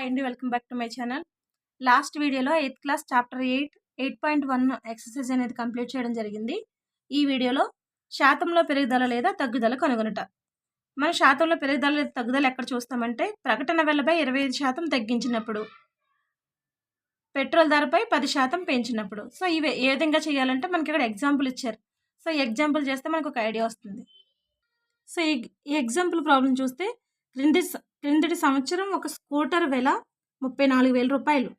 Hi అండి, welcome back to my channel. Last వీడియోలో 8th class chapter 8.1 exercise అనేది complete చేయడం జరిగింది. ఈ వీడియోలో శాతంలో పెరుగుదల లేదా తగ్గుదల కనుగొనుట. మనం శాతంలో పెరుగుదల లేదా తగ్గుదల ఎక్కడ చూస్తామంటే ప్రకటన వెలపై 25% తగ్గించినప్పుడు, పెట్రోల్ ధరపై 10% పెంచినప్పుడు. సో ఇవి ఏ విధంగా చేయాలంటే మనకి ఇక్కడ ఎగ్జాంపుల్ ఇచ్చారు. సో ఈ ఎగ్జాంపుల్ చేస్తే మనకు ఒక ఐడియా వస్తుంది. సో ఈ ఎగ్జాంపుల్ ప్రాబ్లం చూస్తే క్రిందటి సంవత్సరం ఒక స్కూటర్ వెల 34,000 రూపాయలు.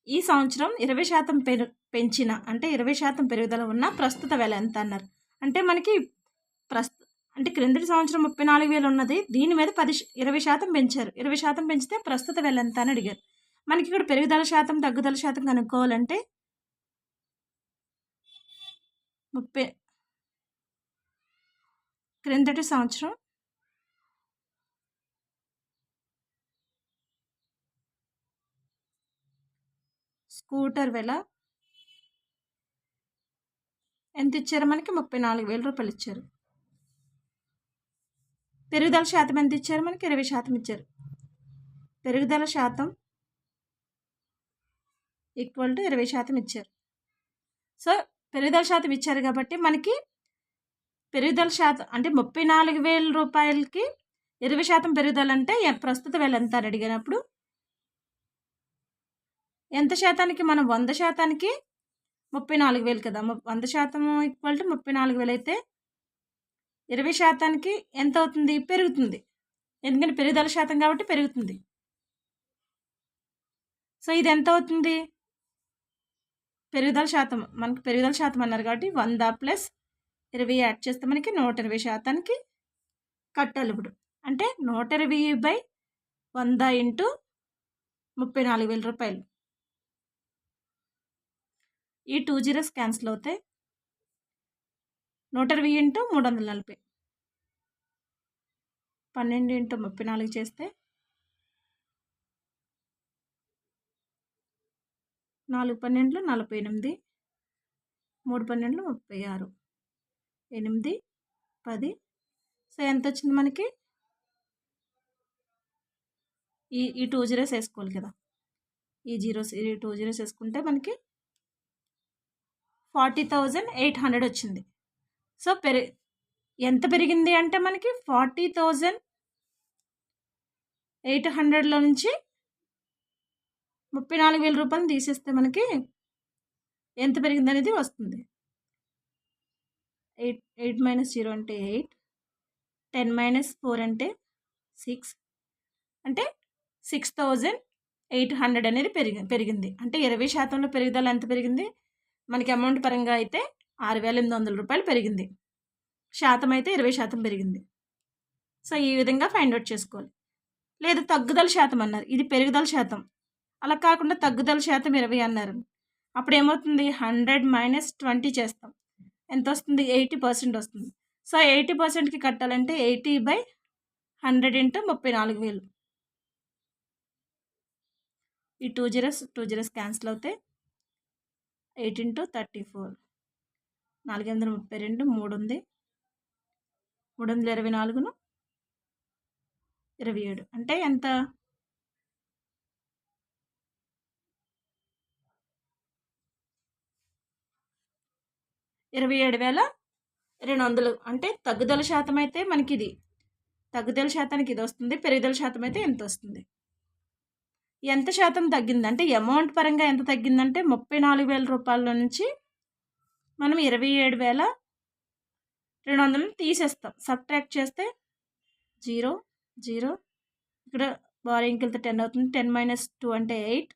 ఈ సంవత్సరం 20% పెంచిన అంటే 20% పెరుగుదల ఉన్న ప్రస్తుత వెల ఎంత అన్నారు. అంటే మనకి అంటే క్రిందటి సంవత్సరం 34,000 ఉన్నది, దీని మీద 20% పెంచారు. 20% పెంచితే ప్రస్తుత వెల ఎంత అని అడిగారు. మనకి ఇక్కడ పెరుగుదల శాతం తగ్గుదల శాతం కనుక్కోవాలంటే క్రిందటి సంవత్సరం స్కూటర్ వెల ఎంత ఇచ్చారు, మనకి 34,000 రూపాయలు ఇచ్చారు. పెరుగుదల శాతం ఎంత ఇచ్చారు, మనకి 20% ఇచ్చారు. పెరుగుదల శాతం ఈక్వల్ టు 20% ఇచ్చారు. సో పెరుగుదల శాతం ఇచ్చారు కాబట్టి మనకి పెరుగుదల శాతం అంటే 34,000 రూపాయలకి 20% పెరుగుదల అంటే ప్రస్తుత వెల ఎంత అని అడిగినప్పుడు ఎంత శాతానికి, మనం 100%కి 34,000 కదా, 100% ఈక్వల్ టు 34,000 అయితే 20%కి ఎంత అవుతుంది, పెరుగుతుంది. ఎందుకంటే పెరుగుదల శాతం కాబట్టి పెరుగుతుంది. సో ఇది ఎంత అవుతుంది, పెరుగుదల శాతం, మనకి పెరుగుదల శాతం అన్నారు కాబట్టి 100 + 20 యాడ్ చేస్తే మనకి 120%కి కట్టాలి. ఇప్పుడు అంటే 120/100 × 34,000 రూపాయలు. ఈ 2 జీరోస్ క్యాన్సిల్ అవుతాయి. 120 × 340, 12 × 34 చేస్తే 4 12 48, 3 12 36, 8 10. సో ఎంత వచ్చింది మనకి, ఈ 2 జీరోస్ వేసుకోవాలి కదా, ఈ 2 జీరోస్ వేసుకుంటే మనకి 40,800 వచ్చింది. సో ఎంత పెరిగింది అంటే మనకి 40,800లో నుంచి 34,000 రూపాయలు తీసేస్తే మనకి ఎంత పెరిగింది అనేది వస్తుంది. 8 - 0 అంటే 8, 10 - 4 అంటే 6, అంటే 6,800 అనేది పెరిగింది. అంటే 20%లో పెరుగుదల ఎంత పెరిగింది, మనకి అమౌంట్ పరంగా అయితే 6,800 రూపాయలు పెరిగింది. శాతం అయితే 20% పెరిగింది. సో ఈ విధంగా ఫైండ్ అవుట్ చేసుకోవాలి. లేదా తగ్గుదల శాతం అన్నారు, ఇది పెరుగుదల శాతం. అలా కాకుండా తగ్గుదల శాతం 20 అన్నారు. అప్పుడు ఏమవుతుంది, 100 - 20 చేస్తాం, ఎంత వస్తుంది, 80% వస్తుంది. సో 80%కి కట్టాలంటే 80/100 × 34,000. ఈ 2 జీరోస్ క్యాన్సిల్ అవుతాయి. 8 × 34, 432, 3 ఉంది, 324, 27 అంటే ఎంత, 27,200. అంటే తగ్గుదల శాతం అయితే మనకి ఇది, తగ్గుదల శాతానికి ఇది వస్తుంది. పెరుగుదల శాతం అయితే ఎంత వస్తుంది, ఎంత శాతం తగ్గిందంటే అమౌంట్ పరంగా ఎంత తగ్గిందంటే 34,000 రూపాయల నుంచి మనం 27,200 తీసేస్తాం. సబ్ట్రాక్ట్ చేస్తే 0 0, ఇక్కడ బారోయింగ్కి వెళ్తే 10 అవుతుంది. 10 - 2 అంటే 8,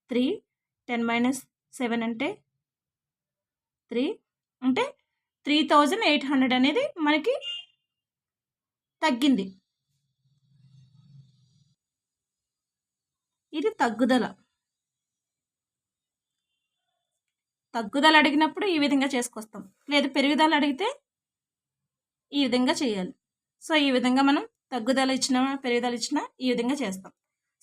3, 10 - 7 అంటే 3, అంటే 3,800 అనేది మనకి తగ్గింది. ఇది తగ్గుదల అడిగినప్పుడు ఈ విధంగా చేసుకొస్తాం. లేదు పెరుగుదల అడిగితే ఈ విధంగా చేయాలి. సో ఈ విధంగా మనం తగ్గుదల ఇచ్చినా పెరుగుదల ఇచ్చినా ఈ విధంగా చేస్తాం.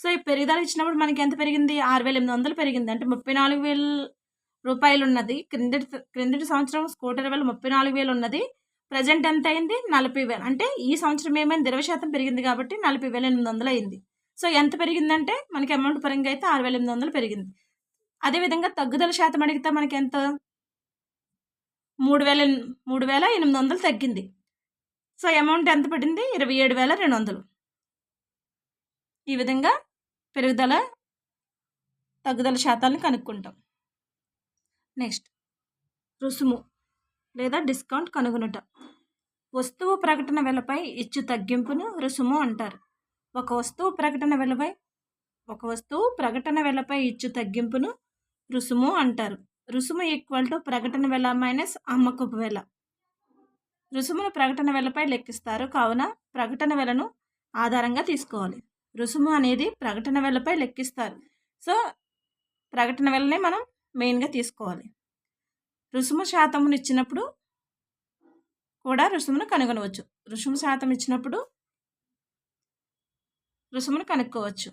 సో ఈ పెరుగుదల ఇచ్చినప్పుడు మనకి ఎంత పెరిగింది, 6,800 పెరిగింది. అంటే 34,000 రూపాయలు ఉన్నది, క్రిందటి సంవత్సరం స్కూటర్ వెల 34,000 ఉన్నది, ప్రజెంట్ ఎంత అయింది, 40,000. అంటే ఈ సంవత్సరం ఏమైంది, 20% పెరిగింది కాబట్టి 40,800 అయింది. సో ఎంత పెరిగిందంటే మనకి అమౌంట్ పరంగా అయితే 6,800 పెరిగింది. అదేవిధంగా తగ్గుదల శాతం అడిగితే మనకి ఎంత 3,800 తగ్గింది. సో అమౌంట్ ఎంత పడింది 27,200. ఈ విధంగా పెరుగుదల తగ్గుదల శాతాలను కనుక్కుంటాం. నెక్స్ట్ రుసుము లేదా డిస్కౌంట్ కనుగొనుట. వస్తువు ప్రకటన వెలపై ఇచ్చు తగ్గింపును రుసుము అంటారు. ఒక వస్తువు ప్రకటన వెలపై ఇచ్చు తగ్గింపును రుసుము అంటారు. రుసుము ఈక్వల్ టు ప్రకటన వెల మైనస్ అమ్మకపు వెల. రుసుమును ప్రకటన వెలపై లెక్కిస్తారు, కావున ప్రకటన వెలను ఆధారంగా తీసుకోవాలి. రుసుము అనేది ప్రకటన వెలపై లెక్కిస్తారు, సో ప్రకటన వెలనే మనం మెయిన్గా తీసుకోవాలి. రుసుము శాతమును ఇచ్చినప్పుడు కూడా రుసుమును కనుగొనవచ్చు. రుసుము శాతం ఇచ్చినప్పుడు రుసుమును కనుక్కోవచ్చు.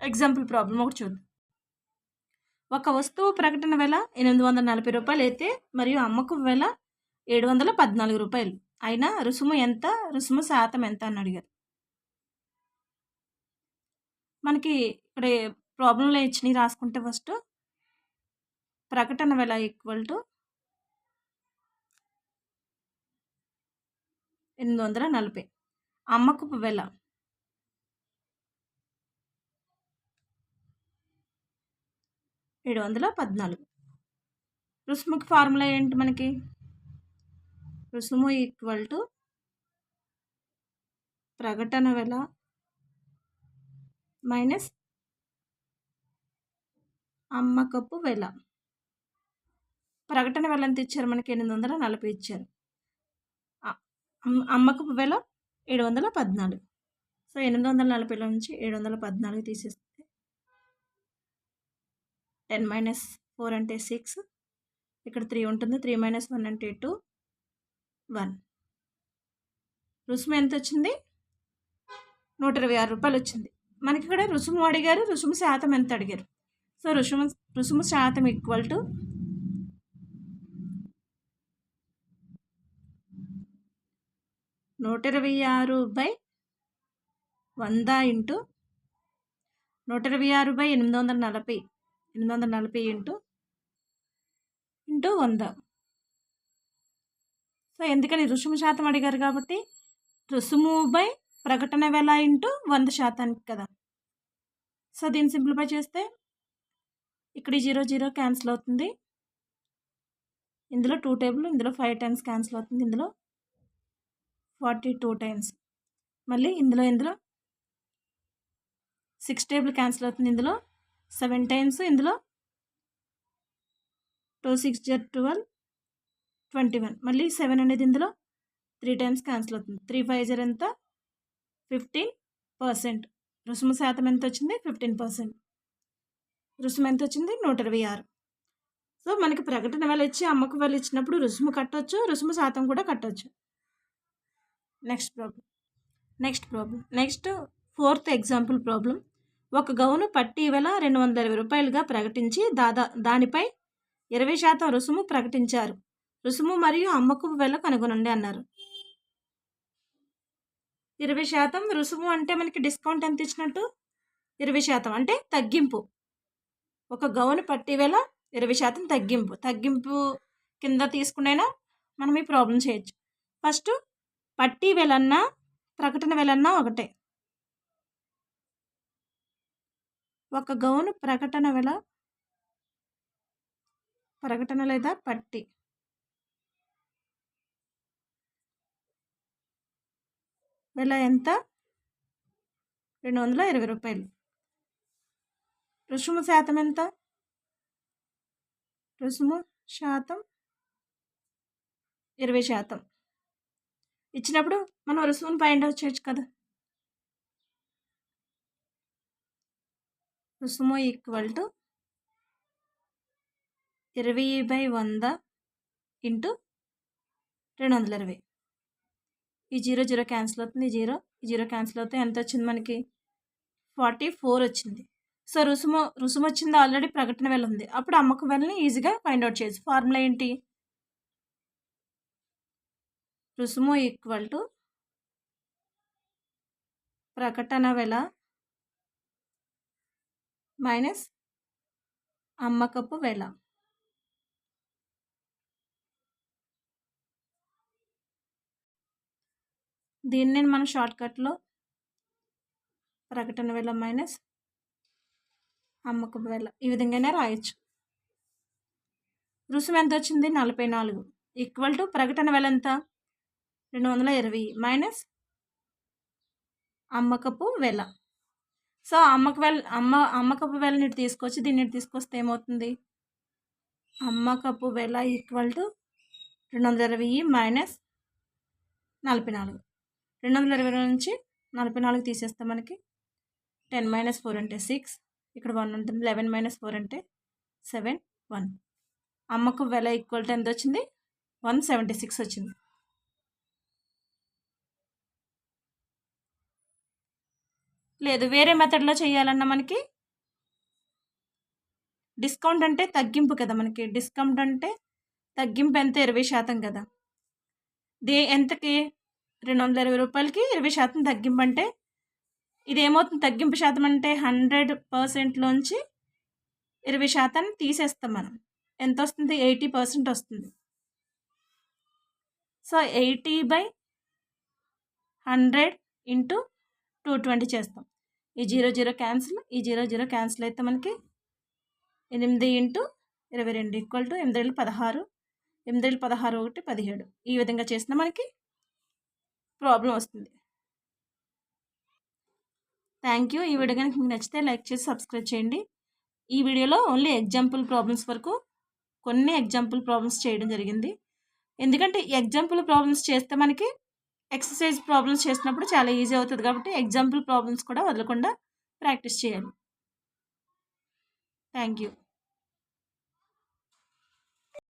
ఎగ్జాంపుల్ ప్రాబ్లం ఒకటి చూద్దాం. ఒక వస్తువు ప్రకటన వెల 840 రూపాయలు అయితే మరియు అమ్మకపు వెల 714 రూపాయలు అయినా రుసుము ఎంత, రుసుము శాతం ఎంత అని అడిగారు. మనకి ఇక్కడ ప్రాబ్లంలో ఇచ్చినవి రాసుకుంటే ఫస్ట్ ప్రకటన వెల ఈక్వల్ టు 840, అమ్మకపు వెల 714. రుసుముకి ఫార్ములా ఏంటి మనకి? రుసుము ఈక్వల్ టు ప్రకటన వెల మైనస్ అమ్మకపు వెల. ప్రకటన వెల ఎంత ఇచ్చారు మనకి? 840 ఇచ్చారు. అమ్మకపు వెల 714. సో 840లో నుంచి 714 తీసేస్తే 10 మైనస్ 4 అంటే 6, ఇక్కడ 3 ఉంటుంది, 3 మైనస్ 1 అంటే 2, 1. రుసుము ఎంత వచ్చింది? 126 రూపాయలు వచ్చింది. మనకి ఇక్కడ రుసుము అడిగారు, రుసుము శాతం ఎంత అడిగారు. సో రుసుము శాతం equal to 126/100 into 126/840 into 100. So ఎందుకని రుసుము శాతం అడిగారు కాబట్టి రుసుము బై ప్రకటన వెల ఇంటూ 100% కదా. సో దీన్ని సింప్లిఫై చేస్తే ఇక్కడ 0 క్యాన్సిల్ అవుతుంది, ఇందులో 2 టేబుల్, ఇందులో 5 టైమ్స్ క్యాన్సిల్ అవుతుంది, ఇందులో 42 టైమ్స్, మళ్ళీ ఇందులో 6 టేబుల్ క్యాన్సిల్ అవుతుంది, ఇందులో 7 టైమ్స్, ఇందులో 2 6 12 21, మళ్ళీ 7 అనేది ఇందులో 3 టైమ్స్ క్యాన్సిల్ అవుతుంది. 3 5 ఎంత? 15%. రుసుము శాతం ఎంత వచ్చింది? 15%. రుసుము ఎంత వచ్చింది? 126. సో మనకి ప్రకటన వెల ఇచ్చి అమ్మకపు వెల ఇచ్చినప్పుడు రుసుము కట్టవచ్చు, రుసుము శాతం కూడా కట్టవచ్చు. Next fourth example problem. ఒక గౌను పట్టీ వెల 220 రూపాయలుగా ప్రకటించి దానిపై 20% రుసుము ప్రకటించారు. రుసుము మరియు అమ్మకపు వెల కనుగొనండి అన్నారు. 20% రుసుము అంటే మనకి డిస్కౌంట్ ఎంత ఇచ్చినట్టు? 20% అంటే తగ్గింపు. ఒక గౌను పట్టీ వెల 20% తగ్గింపు కింద తీసుకునైనా మనం ఈ ప్రాబ్లం చేయొచ్చు. ఫస్ట్ పట్టీ వెలన్నా ప్రకటన వెలన్నా ఒకటే. ఒక గౌను ప్రకటన లేదా పట్టీ వెల ఎంత? 220 రూపాయలు. రుసుము శాతం ఎంత? రుసుము శాతం 20%. ఇచ్చినప్పుడు మనం రుసుమును ఫైండ్ అవుట్ చేయొచ్చు కదా. రుసుము ఈక్వల్ టు 20/100 ఇంటూ 220. ఈ 0 క్యాన్సిల్ అవుతుంది, ఈ 0 క్యాన్సిల్ అవుతే ఎంత వచ్చింది మనకి? 44 వచ్చింది. సో రుసుము వచ్చింది, ఆల్రెడీ ప్రకటన వెల ఉంది, అప్పుడు అమ్మకం వెలని ఈజీగా ఫైండ్ అవుట్ చేయొచ్చు. ఫార్ములా ఏంటి? రుసుము ఈక్వల్ టు ప్రకటన వెల మైనస్ అమ్మకపు వెల. దీన్ని మనం షార్ట్కట్లో ప్రకటన వెల మైనస్ అమ్మకపు వెల ఈ విధంగానే రాయొచ్చు. రుసుము ఎంత వచ్చింది? 44 ఈక్వల్ టు ప్రకటన వెల ఎంత? 220 మైనస్ అమ్మకపు వెల. సో అమ్మకపు వెలని ఇటు తీసుకొచ్చి దీన్ని ఇటు తీసుకొస్తే ఏమవుతుంది? అమ్మకపు వెల ఈక్వల్ టు 220 మైనస్ 44. 220 నుంచి 44 తీసేస్తే మనకి 10 మైనస్ 4 అంటే 6, ఇక్కడ 1 ఉంటుంది. 11 మైనస్ 4 అంటే 7, 1. అమ్మకపు వెల ఈక్వల్ టు ఎంత వచ్చింది? 176 వచ్చింది. లేదు వేరే మెథడ్లో చేయాలన్నా మనకి డిస్కౌంట్ అంటే తగ్గింపు కదా, మనకి డిస్కౌంట్ అంటే తగ్గింపు ఎంత? 20% కదా. ఎంతకి? 220 రూపాయలకి 20% తగ్గింపు అంటే ఇది ఏమవుతుంది? తగ్గింపు శాతం అంటే 100%లోంచి 20% తీసేస్తాం మనం. ఎంత వస్తుంది? 80% వస్తుంది. సో 80/100 ఇంటూ 220 చేస్తాం. ఈ 0 క్యాన్సిల్, ఈ 0 క్యాన్సిల్ అయితే మనకి 8 ఇంటూ 22 ఈక్వల్ టు 8 16, 8 16 1 17. ఈ విధంగా చేసినా మనకి ప్రాబ్లం వస్తుంది. Thank you. ఈ వీడియో కనుక మీకు నచ్చితే లైక్ చేసి సబ్స్క్రైబ్ చేయండి. ఈ వీడియోలో ఓన్లీ ఎగ్జాంపుల్ ప్రాబ్లమ్స్ వరకు కొన్ని ఎగ్జాంపుల్ ప్రాబ్లమ్స్ చేయడం జరిగింది. ఎందుకంటే ఎగ్జాంపుల్ ప్రాబ్లమ్స్ చేస్తే మనకి ఎక్సర్సైజ్ ప్రాబ్లమ్స్ చేసినప్పుడు చాలా ఈజీ అవుతుంది కాబట్టి ఎగ్జాంపుల్ ప్రాబ్లమ్స్ కూడా వదలకుండా ప్రాక్టీస్ చేయాలి. Thank you.